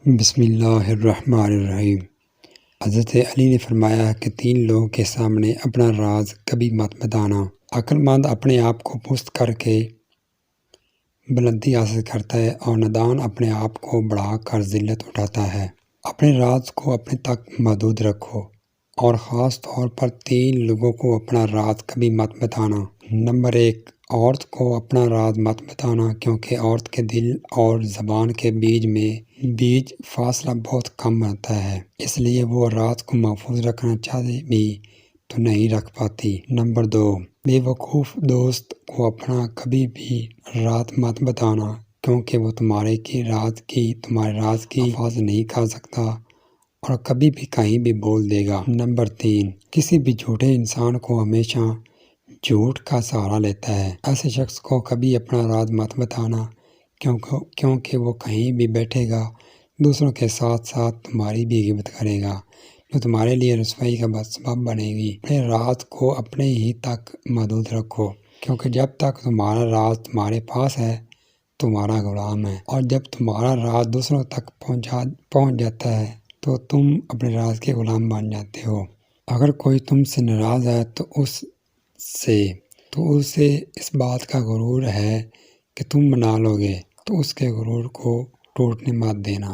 بسم اللہ الرحمن الرحیم۔ حضرت علی نے فرمایا کہ 3 لوگوں کے سامنے اپنا راز کبھی مت بتانا۔ عقل مند اپنے آپ کو پست کر کے بلندی حاصل کرتا ہے اور نادان اپنے آپ کو بڑھا کر ذلت اٹھاتا ہے۔ اپنے راز کو اپنے تک محدود رکھو اور خاص طور پر 3 لوگوں کو اپنا راز کبھی مت بتانا۔ نمبر 1، عورت کو اپنا راز مت بتانا، کیونکہ عورت کے دل اور زبان کے بیچ فاصلہ بہت کم ہوتا ہے، اس لیے وہ راز کو محفوظ رکھنا چاہتے بھی تو نہیں رکھ پاتی۔ نمبر 2، بے وقوف دوست کو اپنا کبھی بھی راز مت بتانا، کیونکہ وہ تمہارے راز کی حفاظت نہیں کر سکتا اور کبھی بھی کہیں بھی بول دے گا۔ نمبر 3، کسی بھی جھوٹے انسان کو ہمیشہ جھوٹ کا سہارا لیتا ہے، ایسے شخص کو کبھی اپنا راز مت بتانا، کیونکہ وہ کہیں بھی بیٹھے گا دوسروں کے ساتھ تمہاری بھی غیبت کرے گا، جو تمہارے لیے رسوائی کا سبب بنے گی۔ اپنے راز کو اپنے ہی تک محدود رکھو، کیونکہ جب تک تمہارا راز تمہارے پاس ہے تمہارا غلام ہے، اور جب تمہارا راز دوسروں تک پہنچ جاتا ہے تو تم اپنے راز کے غلام بن جاتے ہو۔ اگر کوئی تم سے ناراض ہے تو اسے اس بات کا غرور ہے کہ تم منا لو گے، تو اس کے غرور کو ٹوٹنے مت دینا۔